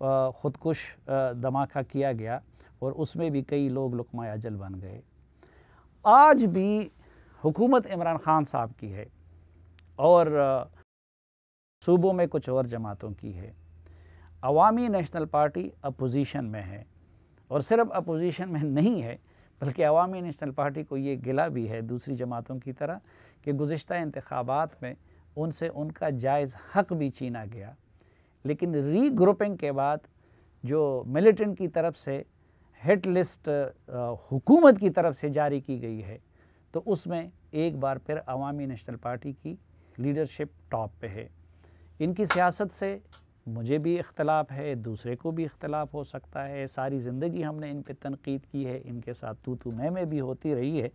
خودکش دھماکہ کیا گیا اور اس میں بھی کئی لوگ لقمہ اجل بن گئے۔ آج بھی حکومت عمران خان صاحب کی ہے اور صوبوں میں کچھ اور جماعتوں کی ہے۔ عوامی نیشنل پارٹی اپوزیشن میں ہے، اور صرف اپوزیشن میں نہیں ہے بلکہ عوامی نیشنل پارٹی کو یہ گلہ بھی ہے دوسری جماعتوں کی طرح کہ گزشتہ انتخابات میں ان سے ان کا جائز حق بھی چھینا گیا، لیکن ری گروپنگ کے بعد جو ملیٹنٹ کی طرف سے ہٹ لسٹ حکومت کی طرف سے جاری کی گئی ہے تو اس میں ایک بار پھر عوامی نیشنل پارٹی کی لیڈرشپ ٹاپ پہ ہے۔ ان کی سیاست سے مجھے بھی اختلاف ہے، دوسرے کو بھی اختلاف ہو سکتا ہے، ساری زندگی ہم نے ان پہ تنقید کی ہے، ان کے ساتھ تو میں بھی ہوتی رہی ہے،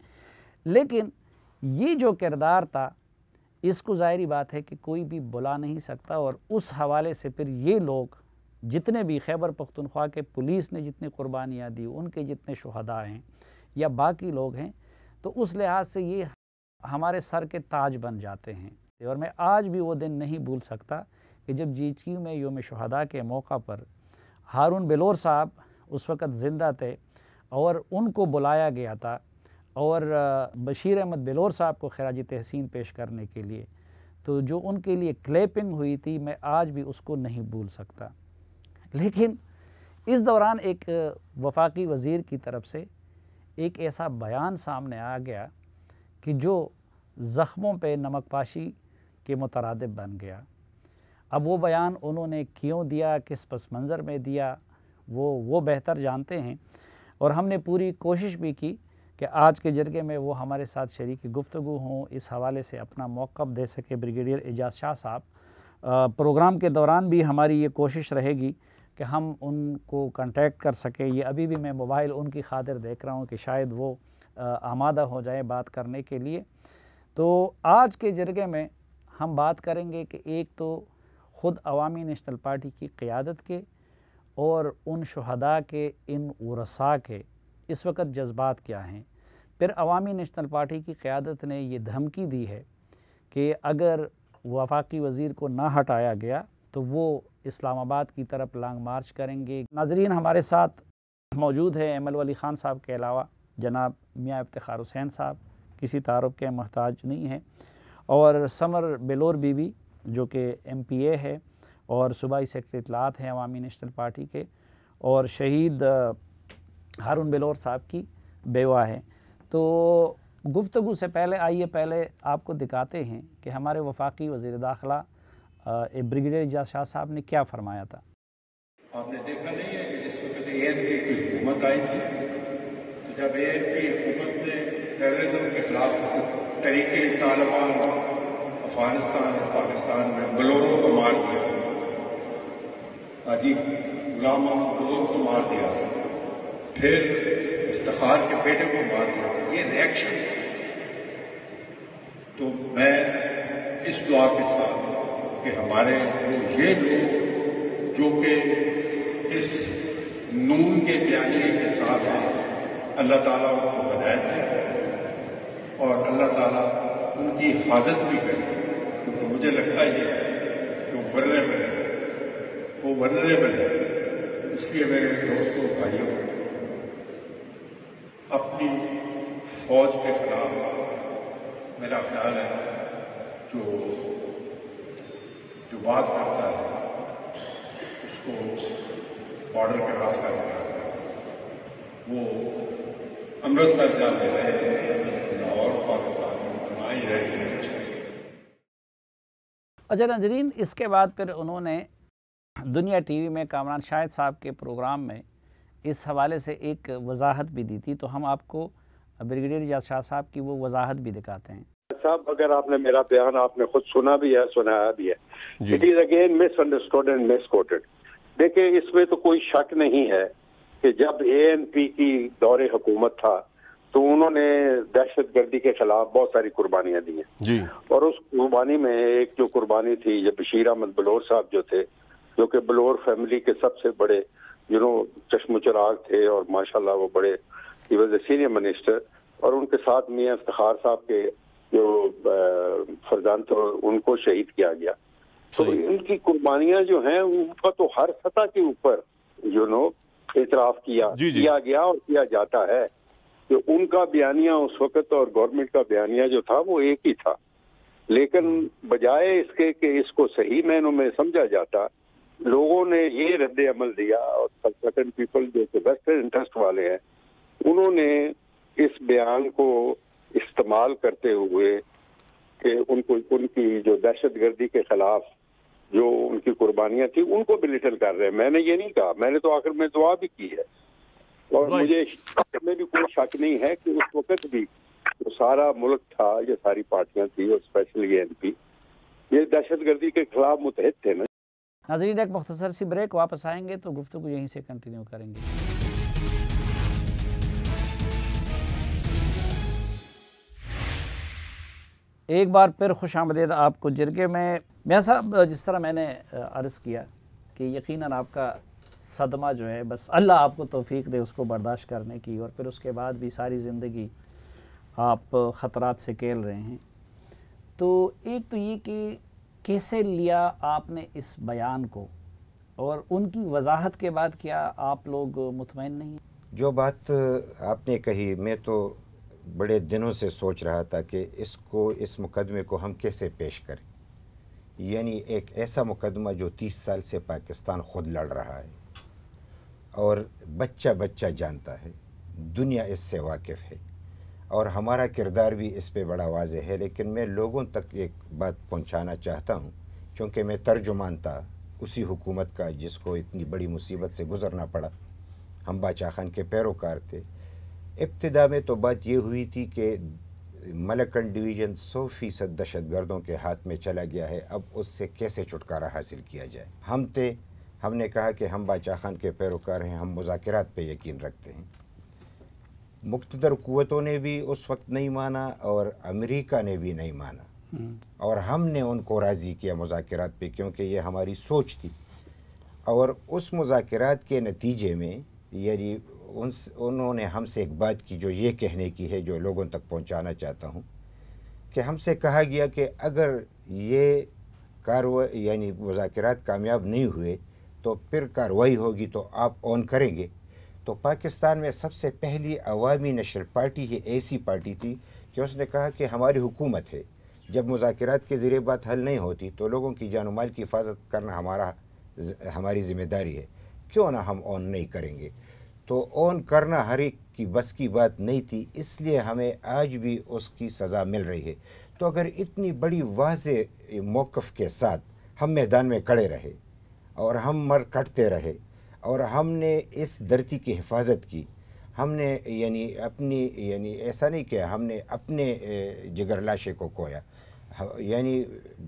لیکن یہ جو کردار تھا اس کو ظاہری بات ہے کہ کوئی بھی بلا نہیں سکتا، اور اس حوالے سے پھر یہ لوگ جتنے بھی خیبر پختونخوا کے پولیس نے جتنی قربانیاں دی، ان کے جتنے شہداء ہیں یا باقی لوگ ہیں، تو اس لحاظ سے یہ ہمارے سر کے تاج بن جاتے ہیں۔ اور میں آج بھی وہ دن نہیں بھول سکتا کہ جب GHQ میں یوم شہداء کے موقع پر ہارون بلور صاحب اس وقت زندہ تھے اور ان کو بلایا گیا تھا اور بشیر احمد بلور صاحب کو خراج تحسین پیش کرنے کے لیے، تو جو ان کے لیے کلیپنگ ہوئی تھی میں آج بھی اس کو نہیں بھول سکتا۔ لیکن اس دوران ایک وفاقی وزیر کی طرف سے ایک ایسا بیان سامنے آ گیا کہ جو زخموں پہ نمک پاشی کے مترادف بن گیا۔ اب وہ بیان انہوں نے کیوں دیا، کس پس منظر میں دیا، وہ بہتر جانتے ہیں، اور ہم نے پوری کوشش بھی کی کہ آج کے جرگے میں وہ ہمارے ساتھ شریک گفتگو ہوں، اس حوالے سے اپنا موقف دے سکے بریگیڈیئر اعجاز شاہ صاحب۔ پروگرام کے دوران بھی ہماری یہ کوشش رہے گی کہ ہم ان کو کنٹیکٹ کر سکیں۔ یہ ابھی بھی میں موبائل ان کی خاطر دیکھ رہا ہوں کہ شاید وہ آمادہ ہو جائیں بات کرنے کے لیے۔ تو آج کے جرگے میں ہم بات کریں گے کہ ایک تو خود عوامی نیشنل پارٹی کی قیادت کے اور ان شہداء کے، ان ورثاء کے اس وقت جذبات کیا ہیں۔ پھر عوامی نیشنل پارٹی کی قیادت نے یہ دھمکی دی ہے کہ اگر وفاقی وزیر کو نہ ہٹایا گیا تو وہ اسلام آباد کی طرف لانگ مارچ کریں گے۔ ناظرین، ہمارے ساتھ موجود ہے ایم ایل ولی خان صاحب کے علاوہ جناب میاں افتخار حسین صاحب، کسی تعارف کے محتاج نہیں ہیں، اور سمر بلور بی بی جو کہ MPA ہے اور صوبائی سیکرٹری اطلاعات ہیں عوامی نیشنل پارٹی کے، اور شہید ہارون بلور صاحب کی بیوہ ہے۔ تو گفتگو سے پہلے آئیے پہلے آپ کو دکھاتے ہیں کہ ہمارے وفاقی وزیر داخلہ بریگیڈیئر اعجاز شاہ صاحب نے کیا فرمایا تھا۔ آپ نے دیکھا نہیں ہے کہ اس وقت ANP کی حکومت آئی تھی، تو جب ANP حکومت نے ٹیررزم کے خلاف طریقے طالبان افغانستان اور پاکستان میں بلوروں کو مار دیا، حاجی غلام محمد بلور کو مار دیا، پھر افتخار کے بیٹے کو مار دیا، یہ ریئیکشن۔ تو میں اس دعا کے ساتھ کہ ہمارے یہ لوگ جو کہ اس نون کے بیانیے کے ساتھ ہیں، اللہ تعالیٰ ان کو ہدایت دے اور اللہ تعالیٰ ان کی حفاظت بھی کرے، کیونکہ مجھے لگتا یہ ہے کہ وہ ولنریبل ہے۔ اس لیے میرے دوستوں بھائیوں، اپنی فوج کے خلاف میرا خیال ہے جو بات کرتا ہے اس کو بارڈر کے پاس کر دیا، وہ امرتسر جاتے رہے اور پاکستان میں نہ ہی رہے۔ اچھا ناظرین، اس کے بعد پھر انہوں نے دنیا ٹی وی میں کامران شاہد صاحب کے پروگرام میں اس حوالے سے ایک وضاحت بھی دی تھی، تو ہم آپ کو بریگیڈیئر اعجاز شاہ صاحب کی وہ وضاحت بھی دکھاتے ہیں۔ صاحب، اگر آپ نے میرا بیان آپ نے خود سنا بھی ہے، سنایا بھی ہے، it is again miss understood and miss quoted. دیکھیں، اس میں تو کوئی شک نہیں ہے کہ جب ANP کی دور حکومت تھا تو انہوں نے دہشت گردی کے خلاف بہت ساری قربانیاں دی ہیں، اور اس قربانی میں ایک جو قربانی تھی، یہ بشیر احمد بلور صاحب جو تھے، جو کہ بلور فیملی کے سب سے بڑے چشم و چراغ تھے، اور ماشاءاللہ وہ بڑے he was a senior minister, اور ان کے ساتھ میاں افتخار صاحب کے جو فرزند تھے ان کو شہید کیا گیا۔ تو ان کی قربانیاں جو ہیں ان کا تو ہر سطح کے اوپر اعتراف کیا گیا اور کیا جاتا ہے کہ ان کا بیانیہ اس وقت اور گورنمنٹ کا بیانیہ جو تھا وہ ایک ہی تھا، لیکن بجائے اس کے کہ اس کو صحیح معنوں میں سمجھا جاتا، لوگوں نے یہ رد عمل دیا، اور سرٹن پیپل جو کہ ویسٹرن انٹرسٹ والے ہیں انہوں نے اس بیان کو استعمال کرتے ہوئے کہ ان کی جو دہشت گردی کے خلاف جو ان کی قربانیاں تھیں ان کو بلیٹل کر رہے ہیں۔ میں نے یہ نہیں کہا، میں نے تو آخر میں دعا بھی کی ہے، اور مجھے میں بھی کوئی شک نہیں ہے کہ اس وقت بھی جو سارا ملک تھا، یہ ساری پارٹیاں تھیں اور اسپیشلی NP یہ دہشت گردی کے خلاف متحد تھے نا۔ ناظرین ایک مختصر سی بریک، واپس آئیں گے تو گفتگو یہیں سے کنٹینیو کریں گے۔ ایک بار پھر خوش آمدید آپ کو جرگے میں۔ میاں صاحب جس طرح میں نے عرض کیا کہ یقیناً آپ کا صدمہ جو ہے بس اللہ آپ کو توفیق دے اس کو برداشت کرنے کی، اور پھر اس کے بعد بھی ساری زندگی آپ خطرات سے کھیل رہے ہیں، تو ایک تو یہ کہ کیسے لیا آپ نے اس بیان کو، اور ان کی وضاحت کے بعد کیا آپ لوگ مطمئن نہیں؟ جو بات آپ نے کہی میں تو بڑے دنوں سے سوچ رہا تھا کہ اس مقدمے کو ہم کیسے پیش کریں، یعنی ایک ایسا مقدمہ جو 30 سال سے پاکستان خود لڑ رہا ہے اور بچہ بچہ جانتا ہے، دنیا اس سے واقف ہے، اور ہمارا کردار بھی اس پہ بڑا واضح ہے، لیکن میں لوگوں تک ایک بات پہنچانا چاہتا ہوں کیونکہ میں ترجمان تھا اسی حکومت کا جس کو اتنی بڑی مصیبت سے گزرنا پڑا۔ ہم باچا خان کے پیروکار تھے۔ ابتدا میں تو بات یہ ہوئی تھی کہ ملکنڈ ڈویژن 100% دہشت گردوں کے ہاتھ میں چلا گیا ہے، اب اس سے کیسے چھٹکارا حاصل کیا جائے۔ ہم نے کہا کہ ہم باچا خان کے پیروکار ہیں، ہم مذاکرات پہ یقین رکھتے ہیں۔ مقتدر قوتوں نے بھی اس وقت نہیں مانا اور امریکہ نے بھی نہیں مانا، اور ہم نے ان کو راضی کیا مذاکرات پہ کیونکہ یہ ہماری سوچ تھی، اور اس مذاکرات کے نتیجے میں یعنی انہوں نے ہم سے ایک بات کی جو یہ کہنے کی ہے جو لوگوں تک پہنچانا چاہتا ہوں، کہ ہم سے کہا گیا کہ اگر یہ کاروائی یعنی مذاکرات کامیاب نہیں ہوئے تو پھر کاروائی ہوگی تو آپ آن کریں گے۔ تو پاکستان میں سب سے پہلی عوامی نیشنل پارٹی ہی ایسی پارٹی تھی کہ اس نے کہا کہ ہماری حکومت ہے، جب مذاکرات کے ذریعے بات حل نہیں ہوتی تو لوگوں کی جان و مال کی حفاظت کرنا ہماری ذمہ داری ہے، کیوں نہ ہم آن نہیں کریں گے۔ تو آن کرنا ہر ایک کی بس کی بات نہیں تھی، اس لیے ہمیں آج بھی اس کی سزا مل رہی ہے۔ تو اگر اتنی بڑی واضح موقف کے ساتھ ہم میدان میں کھڑے رہے اور ہم مر کٹتے رہے اور ہم نے اس دھرتی کی حفاظت کی، ہم نے یعنی ایسا نہیں کہ ہم نے اپنے جگر لاشے کو کھویا، یعنی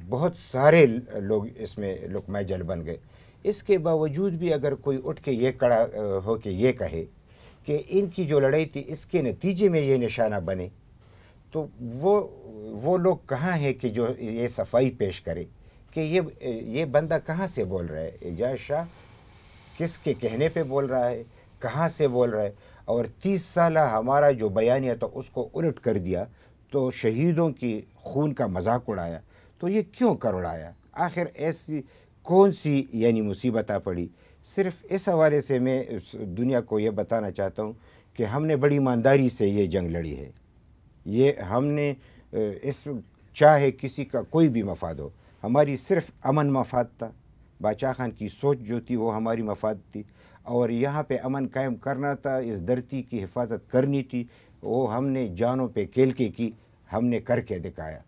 بہت سارے لوگ اس میں لقمہ جل بن گئے۔ اس کے باوجود بھی اگر کوئی اٹھ کے یہ کھڑا ہو کے یہ کہے کہ ان کی جو لڑائی تھی اس کے نتیجے میں یہ نشانہ بنے، تو وہ لوگ کہاں ہیں کہ جو یہ صفائی پیش کرے کہ یہ بندہ کہاں سے بول رہا ہے، اعجاز شاہ کس کے کہنے پہ بول رہا ہے، کہاں سے بول رہا ہے، اور 30 سالہ ہمارا جو بیانیہ تھا اس کو الٹ کر دیا، تو شہیدوں کی خون کا مذاق اڑایا، تو یہ کیوں کر اڑایا؟ آخر ایسی کون سی یعنی مصیبت آ پڑی؟ صرف اس حوالے سے میں دنیا کو یہ بتانا چاہتا ہوں کہ ہم نے بڑی ایمانداری سے یہ جنگ لڑی ہے، یہ ہم نے اس چاہے کسی کا کوئی بھی مفاد ہو، ہماری صرف امن مفاد تھا، باچا خان کی سوچ جو تھی وہ ہماری مفاد تھی، اور یہاں پہ امن قائم کرنا تھا، اس دھرتی کی حفاظت کرنی تھی، وہ ہم نے جانوں پہ کھیل کے کی، ہم نے کر کے دکھایا۔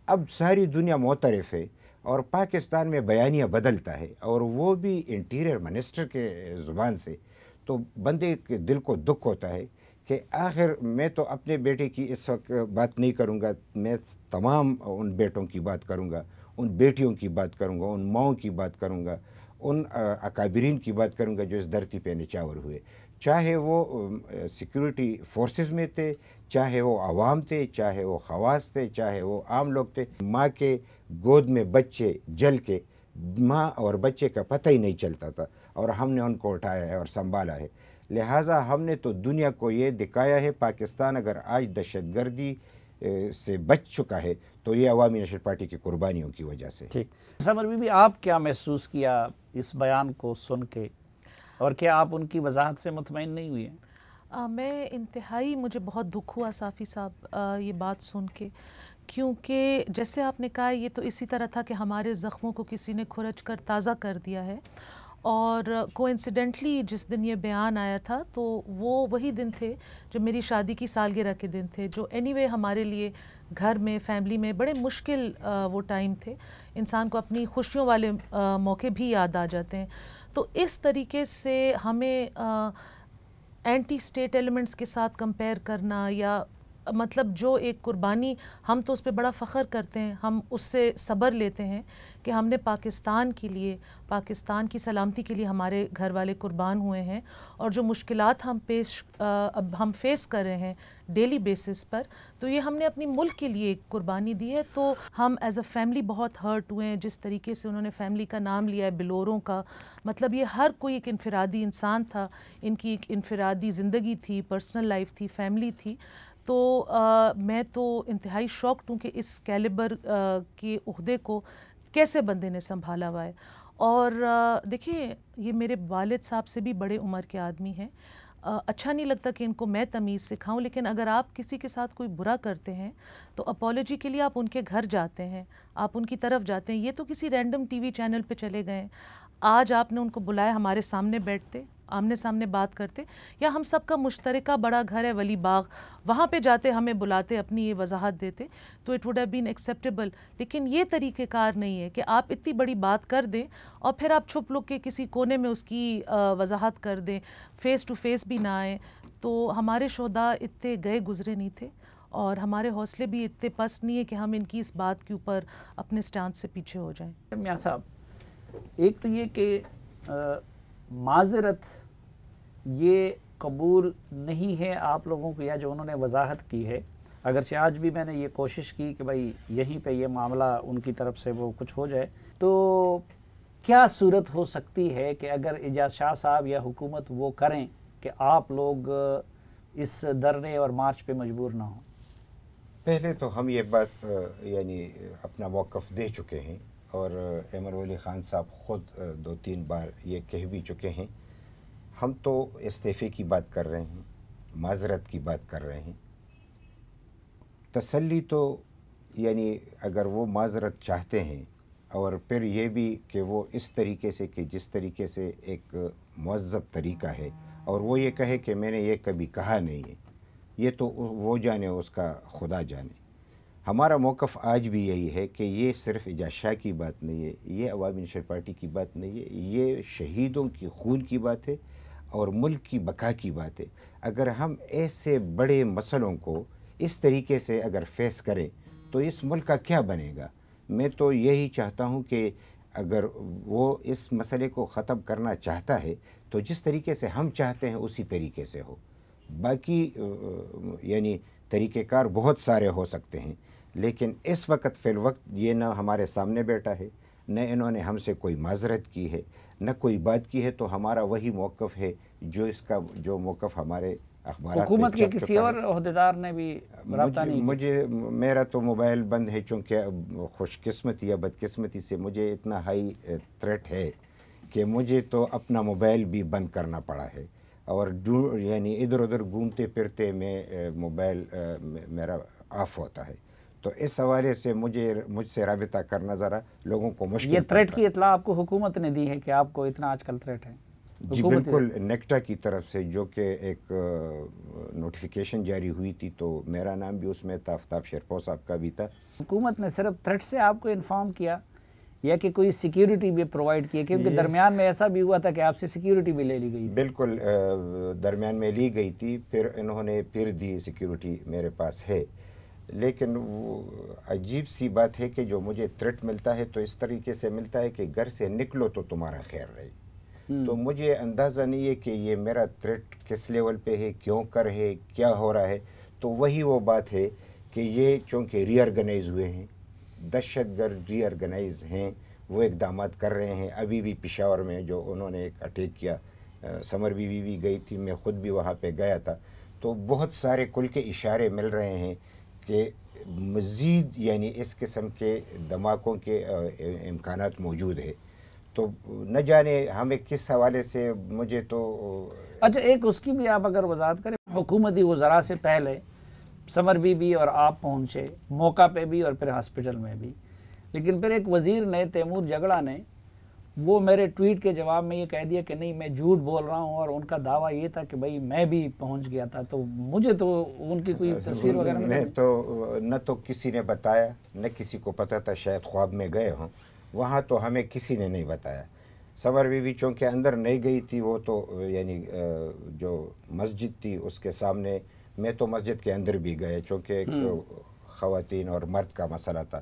اب ساری دنیا معترف ہے اور پاکستان میں بیانیہ بدلتا ہے، اور وہ بھی انٹیریئر منسٹر کے زبان سے، تو بندے کے دل کو دکھ ہوتا ہے کہ آخر میں تو اپنے بیٹے کی اس وقت بات نہیں کروں گا، میں تمام ان بیٹوں کی بات کروں گا، ان بیٹیوں کی بات کروں گا، ان ماؤں کی بات کروں گا، ان اکابرین کی بات کروں گا جو اس دھرتی پہ نچاور ہوئے، چاہے وہ سیکیورٹی فورسز میں تھے، چاہے وہ عوام تھے، چاہے وہ خواص تھے، چاہے وہ عام لوگ تھے۔ ماں کے گود میں بچے جل کے ماں اور بچے کا پتہ ہی نہیں چلتا تھا، اور ہم نے ان کو اٹھایا ہے اور سنبھالا ہے۔ لہٰذا ہم نے تو دنیا کو یہ دکھایا ہے، پاکستان اگر آج دہشت گردی سے بچ چکا ہے تو یہ عوامی نیشنل پارٹی کی قربانیوں کی وجہ سے۔ ٹھیک، سمر بی بی آپ کیا محسوس کیا اس بیان کو سن کے، اور کیا آپ ان کی وضاحت سے مطمئن نہیں ہوئی ہیں؟ میں انتہائی، مجھے بہت دکھ ہوا صافی صاحب یہ بات سن کے، کیونکہ جیسے آپ نے کہا یہ تو اسی طرح تھا کہ ہمارے زخموں کو کسی نے کھرچ کر تازہ کر دیا ہے، اور کوئنسیڈنٹلی جس دن یہ بیان آیا تھا تو وہ وہی دن تھے جو میری شادی کی سالگرہ کے دن تھے، جو اینی وے ہمارے لیے گھر میں، فیملی میں بڑے مشکل وہ ٹائم تھے۔ انسان کو اپنی خوشیوں والے موقع بھی یاد آ جاتے ہیں، تو اس طریقے سے ہمیں اینٹی اسٹیٹ ایلیمنٹس کے ساتھ کمپیئر کرنا، یا مطلب جو ایک قربانی، ہم تو اس پہ بڑا فخر کرتے ہیں، ہم اس سے صبر لیتے ہیں کہ ہم نے پاکستان کے لیے، پاکستان کی سلامتی کے لیے ہمارے گھر والے قربان ہوئے ہیں، اور جو مشکلات اب ہم فیس کر رہے ہیں ڈیلی بیسس پر، تو یہ ہم نے اپنی ملک کے لیے ایک قربانی دی ہے۔ تو ہم ایز اے فیملی بہت ہرٹ ہوئے ہیں، جس طریقے سے انہوں نے فیملی کا نام لیا ہے بلوروں کا، مطلب یہ ہر کوئی ایک انفرادی انسان تھا، ان کی ایک انفرادی زندگی تھی، پرسنل لائف تھی، فیملی تھی۔ تو میں تو انتہائی شاکڈ ہوں کہ اس کیلیبر کے عہدے کو کیسے بندے نے سنبھالا ہوا ہے۔ اور دیکھیں، یہ میرے والد صاحب سے بھی بڑے عمر کے آدمی ہیں، اچھا نہیں لگتا کہ ان کو میں تمیز سکھاؤں، لیکن اگر آپ کسی کے ساتھ کوئی برا کرتے ہیں تو اپالوجی کے لیے آپ ان کے گھر جاتے ہیں، آپ ان کی طرف جاتے ہیں۔ یہ تو کسی رینڈم ٹی وی چینل پہ چلے گئے، آج آپ نے ان کو بلایا، ہمارے سامنے بیٹھتے، آمنے سامنے بات کرتے، یا ہم سب کا مشترکہ بڑا گھر ہے ولی باغ، وہاں پہ جاتے، ہمیں بلاتے، اپنی یہ وضاحت دیتے، تو it would have been acceptable. لیکن یہ طریقہ کار نہیں ہے کہ آپ اتنی بڑی بات کر دیں اور پھر آپ چھپ لک کے کسی کونے میں اس کی وضاحت کر دیں، فیس ٹو فیس بھی نہ آئیں۔ تو ہمارے شہداء اتنے گئے گزرے نہیں تھے، اور ہمارے حوصلے بھی اتنے پست نہیں ہے کہ ہم ان کی اس بات کے اوپر اپنے سٹانس سے پیچھے ہو جائیں۔ میاں صاحب، ایک تو یہ کہ معذرت یہ قبول نہیں ہے آپ لوگوں کو، یا جو انہوں نے وضاحت کی ہے، اگرچہ آج بھی میں نے یہ کوشش کی کہ بھائی یہیں پہ یہ معاملہ ان کی طرف سے وہ کچھ ہو جائے، تو کیا صورت ہو سکتی ہے کہ اگر اعجاز شاہ صاحب یا حکومت وہ کریں کہ آپ لوگ اس دھرنے اور مارچ پہ مجبور نہ ہوں؟ پہلے تو ہم یہ بات یعنی اپنا موقف دے چکے ہیں، اور احمد ولی خان صاحب خود 2-3 بار یہ کہہ بھی چکے ہیں۔ ہم تو استعفے کی بات کر رہے ہیں، معذرت کی بات کر رہے ہیں۔ تسلی تو یعنی اگر وہ معذرت چاہتے ہیں، اور پھر یہ بھی کہ وہ اس طریقے سے کہ جس طریقے سے ایک مہذب طریقہ ہے، اور وہ یہ کہے کہ میں نے یہ کبھی کہا نہیں ہے، یہ تو وہ جانے، اس کا خدا جانے۔ ہمارا موقف آج بھی یہی ہے کہ یہ صرف اعجاز شاہ کی بات نہیں ہے، یہ عوامی نیشنل پارٹی کی بات نہیں ہے، یہ شہیدوں کی خون کی بات ہے اور ملک کی بقا کی بات ہے۔ اگر ہم ایسے بڑے مسئلوں کو اس طریقے سے اگر فیس کریں تو اس ملک کا کیا بنے گا؟ میں تو یہی چاہتا ہوں کہ اگر وہ اس مسئلے کو ختم کرنا چاہتا ہے تو جس طریقے سے ہم چاہتے ہیں اسی طریقے سے ہو۔ باقی یعنی طریقہ کار بہت سارے ہو سکتے ہیں، لیکن اس وقت فی الوقت یہ نہ ہمارے سامنے بیٹھا ہے، نہ انہوں نے ہم سے کوئی معذرت کی ہے، نہ کوئی بات کی ہے، تو ہمارا وہی موقف ہے جو موقف ہمارے اخبارات حکومت کے کسی اور عہدیدار نے بھی رابطہ نہیں کیا؟ میرا تو موبائل بند ہے، چونکہ خوش قسمتی یا بدقسمتی سے مجھے اتنا ہائی تھریٹ ہے کہ مجھے تو اپنا موبائل بھی بند کرنا پڑا ہے، اور یعنی ادھر ادھر گھومتے پھرتے میں موبائل میرا آف ہوتا ہے۔ تو اس حوالے سے مجھ سے رابطہ کرنا ذرا لوگوں کو مشکل۔ یہ تھریٹ کی اطلاع آپ کو حکومت نے دی ہے کہ آپ کو اتنا آج کل تھریٹ ہے؟ جی بالکل، نیکٹا کی طرف سے جو کہ ایک نوٹیفیکیشن جاری ہوئی تھی، تو میرا نام بھی اس میں تھا، آفتاب شیرپور صاحب کا بھی تھا۔ حکومت نے صرف تھریٹ سے آپ کو انفارم کیا یا کہ کوئی سیکیورٹی بھی پرووائڈ کی؟ کیونکہ درمیان میں ایسا بھی ہوا تھا کہ آپ سے سیکیورٹی بھی لے لی گئی؟ بالکل، درمیان میں لی گئی تھی، پھر انہوں نے پھر دی، سیکیورٹی میرے پاس ہے۔ لیکن وہ عجیب سی بات ہے کہ جو مجھے تھریٹ ملتا ہے تو اس طریقے سے ملتا ہے کہ گھر سے نکلو تو تمہارا خیر رہے۔ تو مجھے اندازہ نہیں ہے کہ یہ میرا تھریٹ کس لیول پہ ہے، کیوں کر ہے، کیا ہو رہا ہے۔ تو وہی وہ بات ہے کہ یہ چونکہ ری آرگنائز ہوئے ہیں، دہشت گرد ری آرگنائز ہیں، وہ اقدامات کر رہے ہیں۔ ابھی بھی پشاور میں جو انہوں نے ایک اٹیک کیا، سمر بی بھی گئی تھی، میں خود بھی وہاں پہ گیا تھا، تو بہت سارے کل کے اشارے مل رہے ہیں کہ مزید یعنی اس قسم کے دھماکوں کے امکانات موجود ہے، تو نہ جانے ہمیں کس حوالے سے مجھے تو اچھا ایک اس کی بھی آپ اگر وضاحت کریں، حکومتی وزراء سے پہلے سمر بی بھی اور آپ پہنچے موقع پہ بھی اور پھر ہاسپٹل میں بھی، لیکن پھر ایک وزیر نے تیمور جگڑا نے وہ میرے ٹویٹ کے جواب میں یہ کہہ دیا کہ نہیں میں جھوٹ بول رہا ہوں، اور ان کا دعویٰ یہ تھا کہ بھائی میں بھی پہنچ گیا تھا، تو مجھے تو ان کی کوئی تصویر وغیرہ میں تو نہ تو کسی نے بتایا، نہ کسی کو پتہ تھا، شاید خواب میں گئے ہوں، وہاں تو ہمیں کسی نے نہیں بتایا۔ سمر بی بھی چونکہ اندر نہیں گئی تھی، وہ تو یعنی جو مسجد تھی اس کے سامنے، میں تو مسجد کے اندر بھی گئے چونکہ ایک خواتین اور مرد کا مسئلہ تھا۔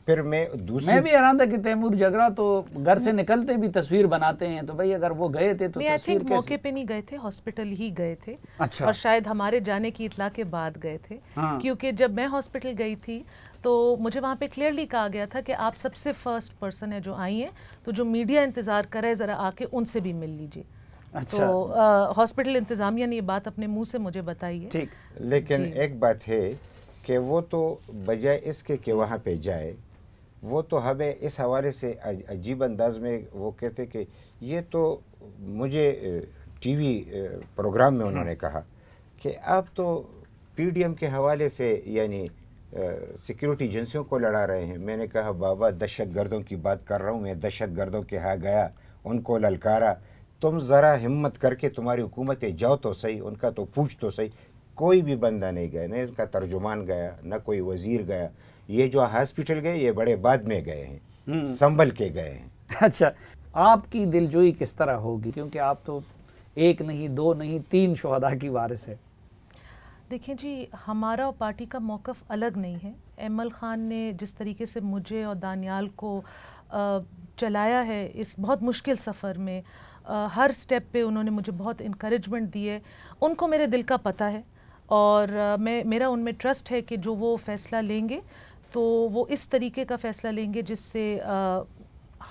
پھر میں بھی حیران تھا کہ تیمور جگڑا تو گھر سے نکلتے بھی تصویر بناتے ہیں، تو بھائی اگر وہ گئے تھے تو تصویر کیسے؟ موقع پہ نہیں گئے تھے، ہاسپٹل ہی گئے تھے، اور شاید ہمارے جانے کی اطلاع کے بعد گئے تھے، کیونکہ جب میں ہاسپٹل گئی تھی تو مجھے وہاں پہ کلیئرلی کہا گیا تھا کہ آپ سب سے فرسٹ پرسن ہے جو آئی ہیں، تو جو میڈیا انتظار کرے ذرا آ کے ان سے بھی مل لیجیے۔ تو ہاسپٹل انتظامیہ نے یہ بات اپنے منہ سے مجھے بتائی ہے۔ لیکن ایک بات ہے کہ وہ تو بجائے اس کے کہ وہاں پہ جائے، وہ تو ہمیں اس حوالے سے عجیب انداز میں وہ کہتے کہ یہ تو مجھے ٹی وی پروگرام میں انہوں نے کہا کہ آپ تو پی ڈی ایم کے حوالے سے یعنی سیکیورٹی ایجنسیوں کو لڑا رہے ہیں۔ میں نے کہا بابا دہشت گردوں کی بات کر رہا ہوں میں، دہشت گردوں کے ہاں گیا، ان کو للکارا، تم ذرا ہمت کر کے تمہاری حکومتیں جاؤ تو صحیح، ان کا تو پوچھ تو صحیح۔ کوئی بھی بندہ نہیں گیا، نہ ان کا ترجمان گیا، نہ کوئی وزیر گیا، یہ جو ہاسپٹل گئے یہ بڑے بعد میں گئے ہیں، سنبھل کے گئے ہیں۔ اچھا آپ کی دلجوئی کس طرح ہوگی، کیونکہ آپ تو ایک نہیں دو نہیں 3 شہداء کی وارث ہے؟ دیکھیں جی، ہمارا پارٹی کا موقف الگ نہیں ہے۔ ایمل خان نے جس طریقے سے مجھے اور دانیال کو چلایا ہے اس بہت مشکل سفر میں، ہر سٹیپ پہ انہوں نے مجھے بہت انکریجمنٹ دی ہے، ان کو میرے دل کا پتہ ہے، اور میرا ان میں ٹرسٹ ہے کہ جو وہ فیصلہ لیں گے تو وہ اس طریقے کا فیصلہ لیں گے جس سے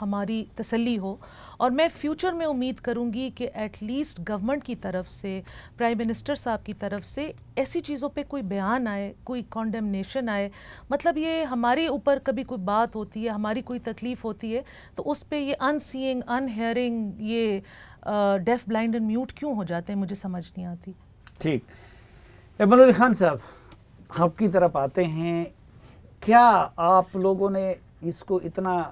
ہماری تسلی ہو، اور میں فیوچر میں امید کروں گی کہ ایٹ لیسٹ گورنمنٹ کی طرف سے، پرائم منسٹر صاحب کی طرف سے ایسی چیزوں پہ کوئی بیان آئے، کوئی کانڈیمنیشن آئے۔ مطلب یہ ہمارے اوپر کبھی کوئی بات ہوتی ہے، ہماری کوئی تکلیف ہوتی ہے تو اس پہ یہ ان سیئنگ، ان ہیئرنگ، یہ ڈیف، بلائنڈ اینڈ میوٹ کیوں ہو جاتے ہیں، مجھے سمجھ نہیں آتی۔ ٹھیک، ایمل علی خان صاحب آپ کی طرف آتے ہیں، کیا آپ لوگوں نے اس کو اتنا،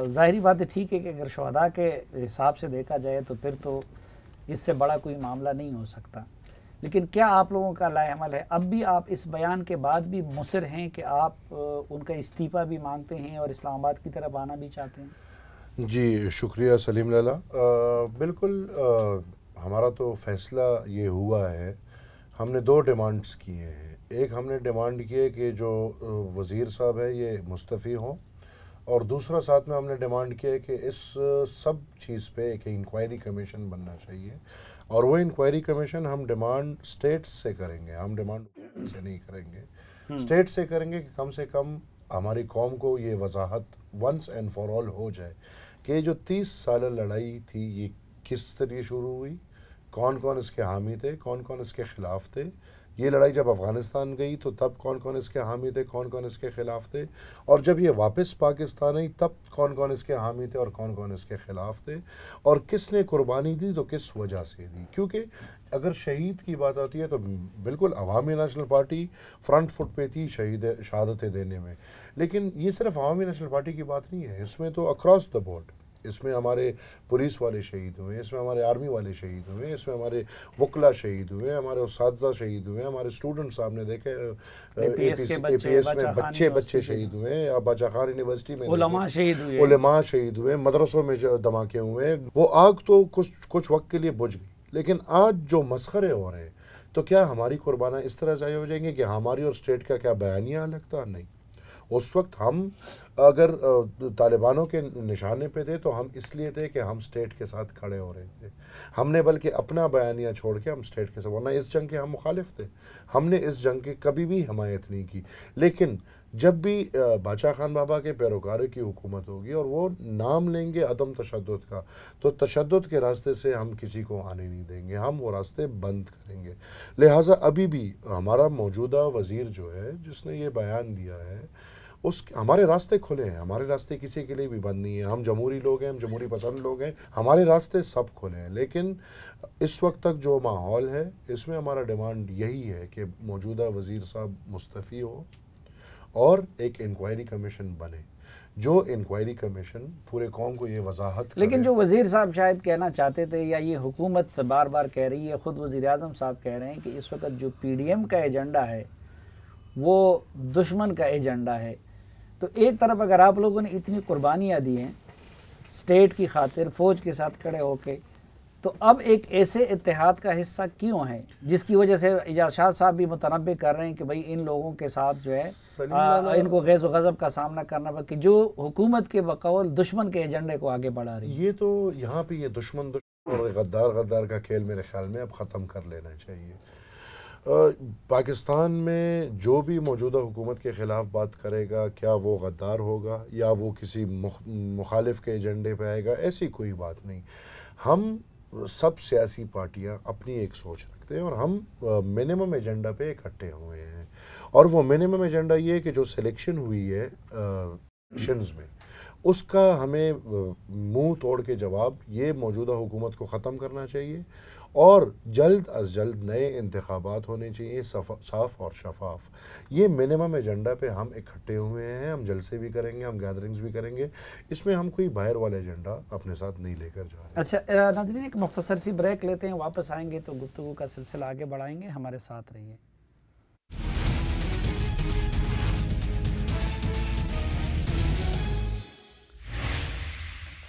ظاہری بات ہے ٹھیک ہے کہ اگر شہداء کے حساب سے دیکھا جائے تو پھر تو اس سے بڑا کوئی معاملہ نہیں ہو سکتا، لیکن کیا آپ لوگوں کا لائے عمل ہے، اب بھی آپ اس بیان کے بعد بھی مصر ہیں کہ آپ ان کا استعفیٰ بھی مانگتے ہیں اور اسلام آباد کی طرف آنا بھی چاہتے ہیں؟ جی شکریہ سلیم لالا، بالکل ہمارا تو فیصلہ یہ ہوا ہے، ہم نے 2 ڈیمانڈز کیے ہیں۔ ایک ہم نے ڈیمانڈ کی ہے کہ جو وزیر صاحب ہے یہ مستعفی ہوں، اور دوسرا ساتھ میں ہم نے ڈیمانڈ کیا ہے کہ اس سب چیز پہ ایک انکوائری کمیشن بننا چاہیے، اور وہ انکوائری کمیشن ہم ڈیمانڈ اسٹیٹ سے کریں گے، ہم ڈیمانڈ سے نہیں کریں گے، اسٹیٹ سے کریں گے کہ کم سے کم ہماری قوم کو یہ وضاحت ونس اینڈ فار آل ہو جائے کہ جو 30 سالہ لڑائی تھی یہ کس طریقے شروع ہوئی، کون کون اس کے حامی تھے، کون کون اس کے خلاف تھے، یہ لڑائی جب افغانستان گئی تو تب کون کون اس کے حامی تھے، کون کون اس کے خلاف تھے، اور جب یہ واپس پاکستان آئی تب کون کون اس کے حامی تھے اور کون کون اس کے خلاف تھے، اور کس نے قربانی دی تو کس وجہ سے دی۔ کیونکہ اگر شہید کی بات آتی ہے تو بالکل عوامی نیشنل پارٹی فرنٹ فٹ پہ تھی شہادتیں دینے میں، لیکن یہ صرف عوامی نیشنل پارٹی کی بات نہیں ہے، اس میں تو اکراس دا بورڈ، اس میں ہمارے پولیس والے شہید ہوئے، اس میں ہمارے آرمی والے شہید ہوئے، اس میں ہمارے وکلا شہید ہوئے، ہمارے اساتذہ شہید ہوئے، ہمارے اسٹوڈنٹس آپ نے دیکھے اے پی ایس میں بچے شہید ہوئے، باچا خان یونیورسٹی میں علماء شہید ہوئے، مدرسوں میں دھماکے ہوئے۔ وہ آگ تو کچھ وقت کے لیے بجھ گئی، لیکن آج جو مسخرے ہو رہے ہیں تو کیا ہماری قربانیاں اس طرح ضائع ہو جائیں گے کہ ہماری اور اسٹیٹ کا کیا بیانیہ الگ تھا؟ نہیں، اس وقت ہم اگر طالبانوں کے نشانے پہ تھے تو ہم اس لیے تھے کہ ہم اسٹیٹ کے ساتھ کھڑے ہو رہے تھے. ہم نے بلکہ اپنا بیانیہ چھوڑ کے ہم اسٹیٹ کے ساتھ، ورنہ اس جنگ کے ہم مخالف تھے. ہم نے اس جنگ کی کبھی بھی حمایت نہیں کی. لیکن جب بھی باچا خان بابا کے پیروکاروں کی حکومت ہوگی اور وہ نام لیں گے عدم تشدد کا، تو تشدد کے راستے سے ہم کسی کو آنے نہیں دیں گے، ہم وہ راستے بند کریں گے. لہٰذا ابھی بھی ہمارا موجودہ وزیر جو ہے جس نے یہ بیان دیا ہے، ہمارے راستے کھلے ہیں. ہمارے راستے کسی کے لیے بھی بند نہیں ہیں. ہم جمہوری لوگ ہیں، ہم جمہوری پسند لوگ ہیں، ہمارے راستے سب کھلے ہیں. لیکن اس وقت تک جو ماحول ہے اس میں ہمارا ڈیمانڈ یہی ہے کہ موجودہ وزیر صاحب مستعفی ہو اور ایک انکوائری کمیشن بنے، جو انکوائری کمیشن پورے قوم کو یہ وضاحت کرے. لیکن جو وزیر صاحب شاید کہنا چاہتے تھے، یا یہ حکومت بار بار کہہ رہی ہے، خود وزیر اعظم صاحب کہہ رہے ہیں کہ اس وقت جو پی ڈی ایم کا ایجنڈا ہے وہ دشمن کا ایجنڈا ہے. تو ایک طرف اگر آپ لوگوں نے اتنی قربانیاں دی ہیں اسٹیٹ کی خاطر، فوج کے ساتھ کھڑے ہو کے، تو اب ایک ایسے اتحاد کا حصہ کیوں ہے جس کی وجہ سے اعجاز شاہ صاحب بھی متنبع کر رہے ہیں کہ بھئی ان لوگوں کے ساتھ جو ہے ان کو غیظ و غضب کا سامنا کرنا پڑا کہ جو حکومت کے بقول دشمن کے ایجنڈے کو آگے بڑھا رہی ہے. یہ تو یہاں پہ یہ دشمن اور غدار کا کھیل میرے خیال میں اب ختم کر لینا چاہیے. پاکستان میں جو بھی موجودہ حکومت کے خلاف بات کرے گا، کیا وہ غدار ہوگا یا وہ کسی مخالف کے ایجنڈے پہ آئے گا، ایسی کوئی بات نہیں. ہم سب سیاسی پارٹیاں اپنی ایک سوچ رکھتے ہیں اور ہم منیمم ایجنڈا پہ اکٹھے ہوئے ہیں. اور وہ منیمم ایجنڈا یہ ہے کہ جو سلیکشن ہوئی ہے الیکشنز میں، اس کا ہمیں منہ توڑ کے جواب یہ موجودہ حکومت کو ختم کرنا چاہیے اور جلد از جلد نئے انتخابات ہونے چاہیے، صاف اور شفاف. یہ منیمم ایجنڈا پہ ہم اکٹھے ہوئے ہیں. ہم جلسے بھی کریں گے، ہم گیدرنگز بھی کریں گے. اس میں ہم کوئی باہر والا ایجنڈا اپنے ساتھ نہیں لے کر جا رہے. اچھا ناظرین، ایک مختصر سی بریک لیتے ہیں، واپس آئیں گے تو گفتگو کا سلسلہ آگے بڑھائیں گے. ہمارے ساتھ رہیے.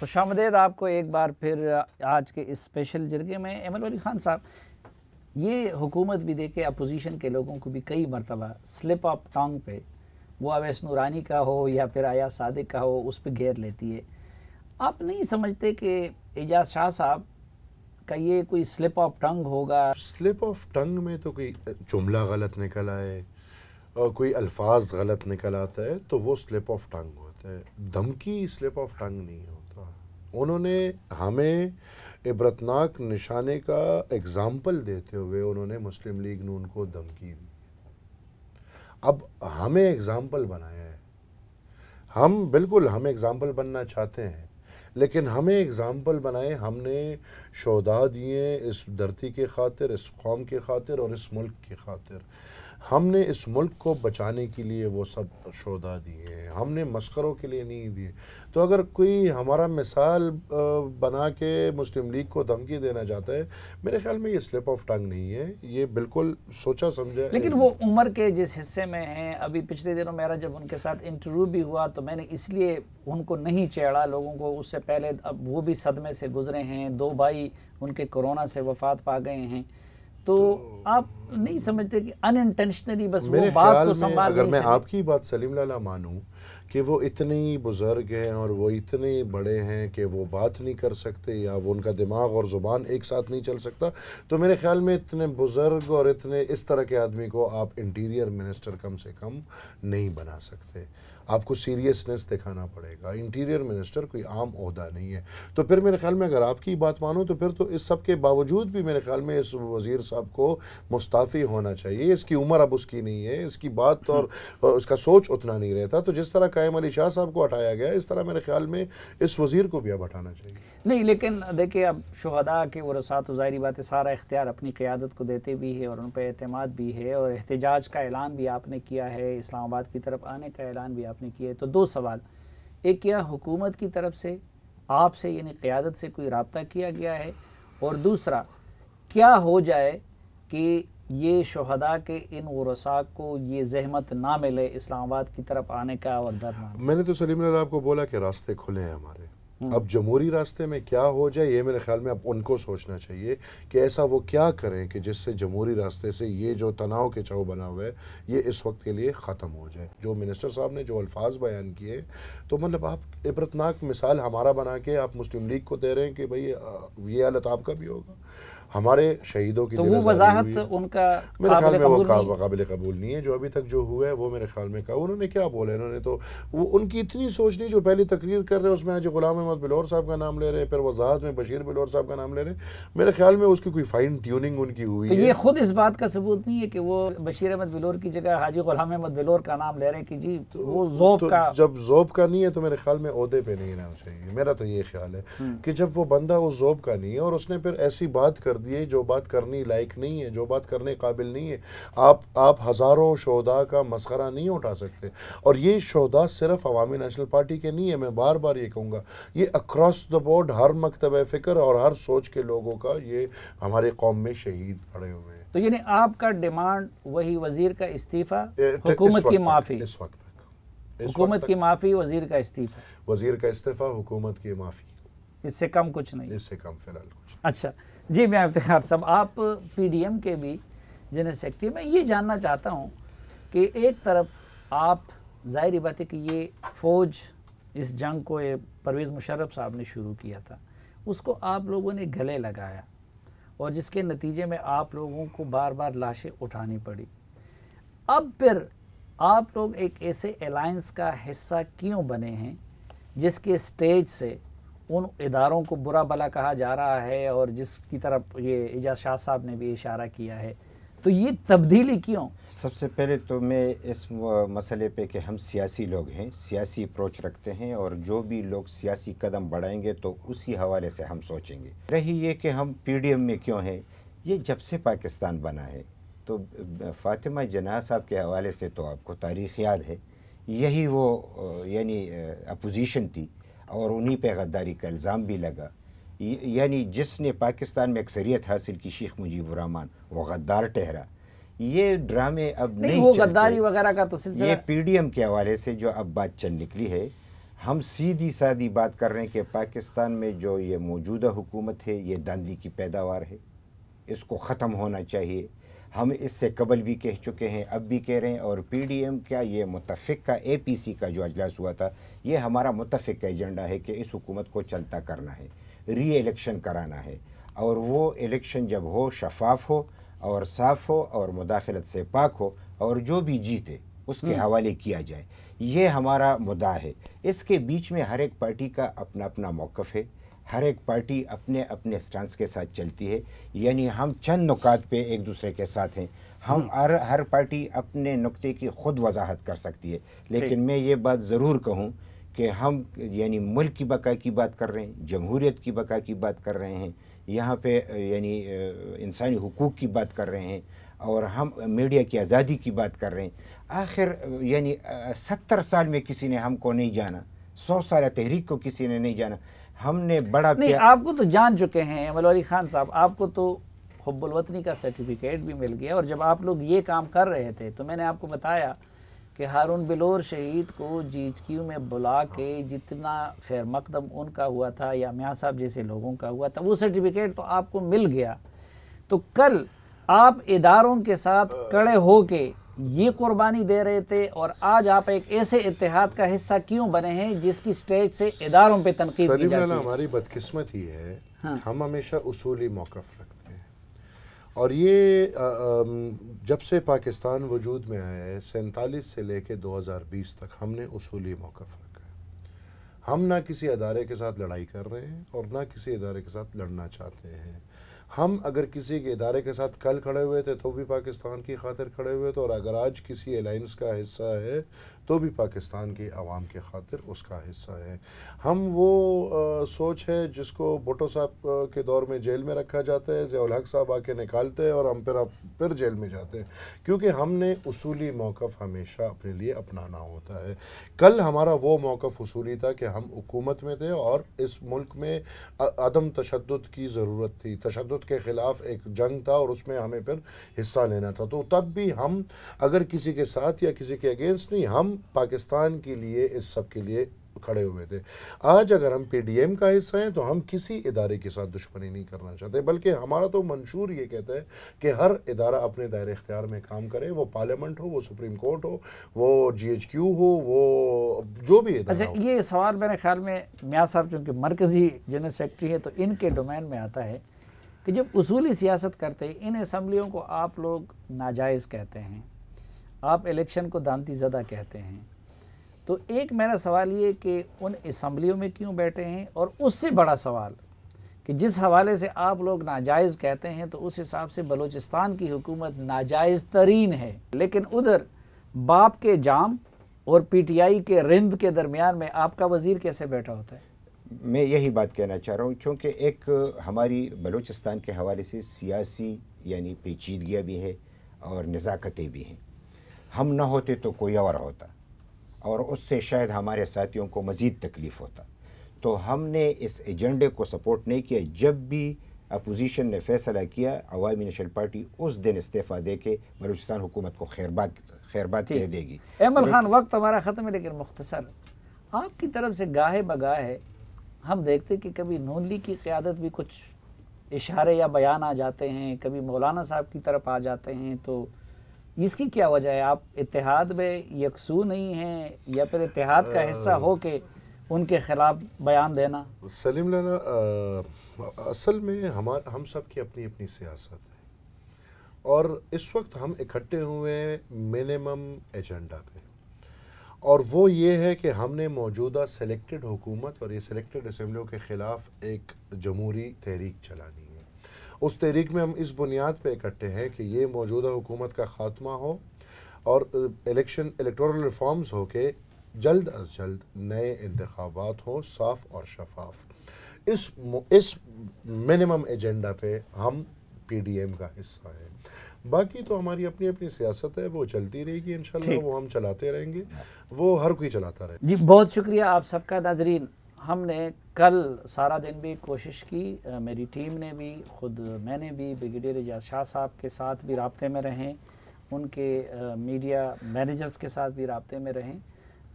خوش آمدید آپ کو ایک بار پھر آج کے اس اسپیشل جرگے میں. ایمل ولی خان صاحب، یہ حکومت بھی دیکھے اپوزیشن کے لوگوں کو بھی کئی مرتبہ سلپ آف ٹانگ پہ، وہ اویس نورانی کا ہو یا پھر ایاز صادق کا ہو، اس پہ گھیر لیتی ہے. آپ نہیں سمجھتے کہ اعجاز شاہ صاحب کا یہ کوئی سلپ آف ٹنگ ہوگا؟ سلپ آف ٹنگ میں تو کوئی جملہ غلط نکل آئے اور کوئی الفاظ غلط نکل آتا ہے تو وہ سلپ آف ٹنگ ہوتا ہے. دھمکی سلپ آف ٹنگ نہیں ہوتا. انہوں نے ہمیں عبرتناک نشانے کا اگزامپل دیتے ہوئے انہوں نے مسلم لیگ نون کو دھمکی دی. اب ہمیں اگزامپل بنایا ہے. ہم اگزامپل بننا چاہتے ہیں، لیکن ہمیں اگزامپل بنائے. ہم نے شہداء دیے اس دھرتی کے خاطر، اس قوم کے خاطر اور اس ملک کے خاطر. ہم نے اس ملک کو بچانے کے لیے وہ سب شہداء دیے ہیں. ہم نے مسخروں کے لیے نہیں دیے. تو اگر کوئی ہمارا مثال بنا کے مسلم لیگ کو دھمکی دینا چاہتا ہے، میرے خیال میں یہ سلپ آف ٹنگ نہیں ہے، یہ بالکل سوچا سمجھا. لیکن وہ عمر کے جس حصے میں ہیں، ابھی پچھلے دنوں میرا جب ان کے ساتھ انٹرویو بھی ہوا تو میں نے اس لیے ان کو نہیں چیڑا لوگوں کو. اس سے پہلے اب وہ بھی صدمے سے گزرے ہیں، 2 بھائی ان کے کورونا سے وفات پا گئے ہیں. تو آپ نہیں سمجھتے کہ ان انٹینشنلی بس وہ بات کو سنبھال نہیں سکتے؟ اگر میں آپ کی بات سلیم لالا مانوں کہ وہ اتنی بزرگ ہیں اور وہ اتنے بڑے ہیں کہ وہ بات نہیں کر سکتے یا وہ ان کا دماغ اور زبان ایک ساتھ نہیں چل سکتا، تو میرے خیال میں اتنے بزرگ اور اتنے اس طرح کے آدمی کو آپ انٹیریئر منسٹر کم سے کم نہیں بنا سکتے. آپ کو سیریسنس دکھانا پڑے گا. انٹیریئر منسٹر کوئی عام عہدہ نہیں ہے. تو پھر میرے خیال میں اگر آپ کی بات مانو تو پھر تو اس سب کے باوجود بھی میرے خیال میں اس وزیر صاحب کو مستعفی ہونا چاہیے. اس کی عمر اب اس کی نہیں ہے، اس کی بات اور اس کا سوچ اتنا نہیں رہتا. تو جس طرح قائم علی شاہ صاحب کو ہٹایا گیا، اس طرح میرے خیال میں اس وزیر کو بھی اب ہٹانا چاہیے. نہیں، لیکن دیکھیں اب شہداء کے ورثاء تو ظاہری بات ہے سارا اختیار اپنی قیادت کو دیتے بھی ہے اور ان پہ اعتماد بھی ہے، اور احتجاج کا اعلان بھی آپ نے کیا ہے، اسلام آباد کی طرف آنے کا اعلان بھی آپ نے کیا ہے. تو 2 سوال، ایک کیا حکومت کی طرف سے آپ سے یعنی قیادت سے کوئی رابطہ کیا گیا ہے، اور دوسرا کیا ہو جائے کہ یہ شہداء کے ان ورثاء کو یہ زحمت نہ ملے اسلام آباد کی طرف آنے کا اور درمان؟ میں نے تو سلیم اللہ آپ کو بولا کہ راستے کھلے ہیں ہمارے. اب جمہوری راستے میں کیا ہو جائے یہ میرے خیال میں اب ان کو سوچنا چاہیے کہ ایسا وہ کیا کریں کہ جس سے جمہوری راستے سے یہ جو تناؤ کے چاؤ بنا ہوا ہے یہ اس وقت کے لیے ختم ہو جائے. جو منسٹر صاحب نے جو الفاظ بیان کیے تو مطلب آپ عبرتناک مثال ہمارا بنا کے آپ مسلم لیگ کو دے رہے ہیں کہ بھئی یہ حالت آپ کا بھی ہوگا. ہمارے شہیدوں کی تو وہ وضاحت ان کا میرے خیال میں وہ قابل قبول نہیں ہے. جو ابھی تک جو ہوا ہے وہ میرے خیال میں کہا انہوں نے کیا بولا, انہوں نے تو وہ ان کی اتنی سوچ نہیں. جو پہلی تقریر کر رہے ہیں اس میں حاجی غلام احمد بلور صاحب کا نام لے رہے ہیں, پھر وضاحت میں بشیر بلور صاحب کا نام لے رہے ہیں. میرے خیال میں اس کی کوئی فائن ٹیوننگ ان کی ہوئی ہے. یہ خود اس بات کا ثبوت نہیں ہے کہ وہ بشیر احمد بلور کی جگہ حاجی غلام احمد بلور کا نام لے رہے ہیں کہ جی وہ ذوب کا. جب ذوب کا نہیں ہے تو میرے خیال میں عہدے پہ نہیں رہنا چاہیے. میرا تو یہ خیال ہے کہ جب وہ بندہ اس ذوب کا نہیں ہے اور اس نے پھر ایسی بات کر دی ہے جو بات کرنی لائق نہیں ہے, جو بات کرنے قابل نہیں ہے. آپ ہزاروں شہداء کا مسخرہ نہیں اٹھا سکتے. اور یہ شہداء صرف عوامی نیشنل پارٹی کے نہیں ہے, میں بار بار یہ کہوں گا, یہ اکراس دا بورڈ ہر مکتبہ فکر اور ہر سوچ کے لوگوں کا یہ ہمارے قوم میں شہید پڑے ہوئے ہیں. تو یعنی آپ کا ڈیمانڈ وہی وزیر کا استعفیٰ, حکومت کی معافی, اس وقت تک حکومت کی معافی, وزیر کا استعفیٰ, وزیر کا استعفیٰ, حکومت کی معافی, اس سے کم کچھ نہیں, اس سے کم فی الحال کچھ. اچھا جی, میں افتخار صاحب آپ پی ڈی ایم کے بھی جنرل سیکرٹری, میں یہ جاننا چاہتا ہوں کہ ایک طرف آپ ظاہری بات ہے کہ یہ فوج اس جنگ کو پرویز مشرف صاحب نے شروع کیا تھا, اس کو آپ لوگوں نے گلے لگایا اور جس کے نتیجے میں آپ لوگوں کو بار بار لاشیں اٹھانی پڑی. اب پھر آپ لوگ ایک ایسے الائنس کا حصہ کیوں بنے ہیں جس کے سٹیج سے ان اداروں کو برا بلا کہا جا رہا ہے اور جس کی طرف یہ اعجاز شاہ صاحب نے بھی اشارہ کیا ہے, تو یہ تبدیلی کیوں؟ سب سے پہلے تو میں اس مسئلے پہ کہ ہم سیاسی لوگ ہیں, سیاسی اپروچ رکھتے ہیں اور جو بھی لوگ سیاسی قدم بڑھائیں گے تو اسی حوالے سے ہم سوچیں گے. رہی یہ کہ ہم پی ڈی ایم میں کیوں ہیں, یہ جب سے پاکستان بنا ہے تو فاطمہ جناح صاحب کے حوالے سے تو آپ کو تاریخ یاد ہے, یہی وہ یعنی اپوزیشن تھی اور انہی پہ غداری کا الزام بھی لگا. یعنی جس نے پاکستان میں اکثریت حاصل کی شیخ مجیب الرحمان وہ غدار ٹھہرا. یہ ڈرامے اب نہیں وہ چلتے. غداری وغیرہ کا تو سلسلہ یہ پی ڈی ایم کے حوالے سے جو اب بات چل نکلی ہے, ہم سیدھی سادھی بات کر رہے ہیں کہ پاکستان میں جو یہ موجودہ حکومت ہے یہ داندلی کی پیداوار ہے, اس کو ختم ہونا چاہیے. ہم اس سے قبل بھی کہہ چکے ہیں, اب بھی کہہ رہے ہیں. اور پی ڈی ایم کا یہ متفق کا اے پی سی کا جو اجلاس ہوا تھا, یہ ہمارا متفق کا ایجنڈا ہے کہ اس حکومت کو چلتا کرنا ہے, ری الیکشن کرانا ہے, اور وہ الیکشن جب ہو شفاف ہو اور صاف ہو اور مداخلت سے پاک ہو اور جو بھی جیتے اس کے حوالے کیا جائے. یہ ہمارا مدعا ہے. اس کے بیچ میں ہر ایک پارٹی کا اپنا اپنا موقف ہے, ہر ایک پارٹی اپنے اپنے سٹانس کے ساتھ چلتی ہے. یعنی ہم چند نکات پہ ایک دوسرے کے ساتھ ہیں, ہم ہر پارٹی اپنے نقطے کی خود وضاحت کر سکتی ہے. لیکن میں یہ بات ضرور کہوں کہ ہم یعنی ملک کی بقا کی بات کر رہے ہیں, جمہوریت کی بقا کی بات کر رہے ہیں, یہاں پہ یعنی انسانی حقوق کی بات کر رہے ہیں, اور ہم میڈیا کی آزادی کی بات کر رہے ہیں. آخر یعنی 70 سال میں کسی نے ہم کو نہیں جانا, 100 سالہ تحریک کو کسی نے نہیں جانا. ہم نے بڑا نہیں, آپ کو تو جان چکے ہیں ملوری خان صاحب, آپ کو تو حب الوطنی کا سرٹیفکیٹ بھی مل گیا. اور جب آپ لوگ یہ کام کر رہے تھے تو میں نے آپ کو بتایا کہ ہارون بلور شہید کو جی ایچ کیو میں بلا کے جتنا خیر مقدم ان کا ہوا تھا یا میاں صاحب جیسے لوگوں کا ہوا تھا, وہ سرٹیفکیٹ تو آپ کو مل گیا. تو کل آپ اداروں کے ساتھ کڑے ہو کے یہ قربانی دے رہے تھے, اور آج آپ ایک ایسے اتحاد کا حصہ کیوں بنے ہیں جس کی سٹیج سے اداروں پہ تنقید کی جاتی ہے؟ ہماری بدقسمت ہی ہے, ہم ہمیشہ اصولی موقف رکھتے ہیں. اور یہ جب سے پاکستان وجود میں آیا ہے 47 سے لے کے 2020 تک ہم نے اصولی موقف رکھا ہے. ہم نہ کسی ادارے کے ساتھ لڑائی کر رہے ہیں اور نہ کسی ادارے کے ساتھ لڑنا چاہتے ہیں. ہم اگر کسی کے ادارے کے ساتھ کل کھڑے ہوئے تھے تو بھی پاکستان کی خاطر کھڑے ہوئے تھے, اور اگر آج کسی الائنس کا حصہ ہے تو بھی پاکستان کی عوام کے خاطر اس کا حصہ ہے. ہم وہ سوچ ہے جس کو بھٹو صاحب کے دور میں جیل میں رکھا جاتا ہے, ضیاء الحق صاحب آ کے نکالتے ہیں اور ہم پھر جیل میں جاتے ہیں, کیونکہ ہم نے اصولی موقف ہمیشہ اپنے لیے اپنانا ہوتا ہے. کل ہمارا وہ موقف اصولی تھا کہ ہم حکومت میں تھے اور اس ملک میں عدم تشدد کی ضرورت تھی, تشدد کے خلاف ایک جنگ تھا اور اس میں ہمیں پھر حصہ لینا تھا. تو تب بھی ہم اگر کسی کے ساتھ یا کسی کے اگینسٹ نہیں, ہم پاکستان کے لیے اس سب کے لیے کھڑے ہوئے تھے. آج اگر ہم پی ڈی ایم کا حصہ ہیں تو ہم کسی ادارے کے ساتھ دشمنی نہیں کرنا چاہتے، بلکہ ہمارا تو منشور یہ کہتا ہے کہ ہر ادارہ اپنے دائرۂ اختیار میں کام کرے، وہ پارلیمنٹ ہو، وہ سپریم کورٹ ہو، وہ جی ایچ کیو ہو، وہ جو بھی ادارہ ہو. اچھا، یہ سوال میرے خیال میں میاں صاحب چونکہ مرکزی جنرل سیکرٹری ہے تو ان کے ڈومین میں آتا ہے کہ جب اصولی سیاست کرتے ہیں، ان اسمبلیوں کو آپ لوگ ناجائز کہتے ہیں، آپ الیکشن کو دانتی زدہ کہتے ہیں، تو ایک میرا سوال یہ کہ ان اسمبلیوں میں کیوں بیٹھے ہیں؟ اور اس سے بڑا سوال کہ جس حوالے سے آپ لوگ ناجائز کہتے ہیں تو اس حساب سے بلوچستان کی حکومت ناجائز ترین ہے، لیکن ادھر باپ کے جام اور پی ٹی آئی کے رند کے درمیان میں آپ کا وزیر کیسے بیٹھا ہوتا ہے؟ میں یہی بات کہنا چاہ رہا ہوں، چونکہ ایک ہماری بلوچستان کے حوالے سے سیاسی یعنی پیچیدگیاں بھی ہے اور نزاکتیں بھی ہیں. ہم نہ ہوتے تو کوئی اور ہوتا، اور اس سے شاید ہمارے ساتھیوں کو مزید تکلیف ہوتا. تو ہم نے اس ایجنڈے کو سپورٹ نہیں کیا. جب بھی اپوزیشن نے فیصلہ کیا عوامی نیشنل پارٹی اس دن استعفیٰ دے کے بلوچستان حکومت کو خیر بات کہہ دے گی. ایمل خان، وقت ہمارا ختم ہے لیکن مختصر، آپ کی طرف سے گاہے بگاہے ہم دیکھتے کہ کبھی نون لیگ کی قیادت بھی کچھ اشارے یا بیان آ جاتے ہیں، کبھی مولانا صاحب کی طرف آ جاتے ہیں، تو اس کی کیا وجہ ہے؟ آپ اتحاد میں یکسو نہیں ہیں یا پھر اتحاد کا حصہ ہو کے ان کے خلاف بیان دینا؟ سلیم لالا، اصل میں ہم سب کی اپنی اپنی سیاست ہے، اور اس وقت ہم اکٹھے ہوئے منیمم ایجنڈا پہ، اور وہ یہ ہے کہ ہم نے موجودہ سلیکٹڈ حکومت اور یہ سلیکٹڈ اسمبلیوں کے خلاف ایک جمہوری تحریک چلانی ہے. اس تحریک میں ہم اس بنیاد پہ اکٹھے ہیں کہ یہ موجودہ حکومت کا خاتمہ ہو اور الیکٹورل ریفارمز ہو کے جلد از جلد نئے انتخابات ہوں صاف اور شفاف. اس منیمم ایجنڈا پہ ہم پی ڈی ایم کا حصہ ہے. باقی تو ہماری اپنی اپنی سیاست ہے، وہ چلتی رہے گی انشاءاللہ، وہ ہم چلاتے رہیں گے، وہ ہر کوئی چلاتا رہے. جی بہت شکریہ آپ سب کا. ناظرین، ہم نے کل سارا دن بھی کوشش کی، میری ٹیم نے بھی، خود میں نے بھی، بریگیڈیئر اعجاز شاہ صاحب کے ساتھ بھی رابطے میں رہیں، ان کے میڈیا مینیجرز کے ساتھ بھی رابطے میں رہیں،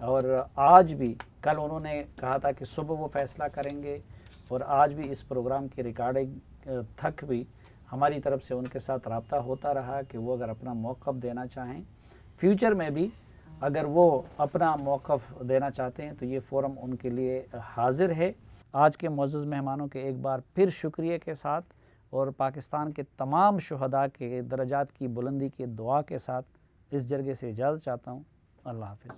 اور آج بھی کل انہوں نے کہا تھا کہ صبح وہ فیصلہ کریں گے، اور آج بھی اس پروگرام کی ریکارڈنگ تک بھی ہماری طرف سے ان کے ساتھ رابطہ ہوتا رہا کہ وہ اگر اپنا موقف دینا چاہیں، فیوچر میں بھی اگر وہ اپنا موقف دینا چاہتے ہیں تو یہ فورم ان کے لیے حاضر ہے. آج کے معزز مہمانوں کے ایک بار پھر شکریہ کے ساتھ اور پاکستان کے تمام شہداء کے درجات کی بلندی کی دعا کے ساتھ اس جرگے سے اجازت چاہتا ہوں. اللہ حافظ.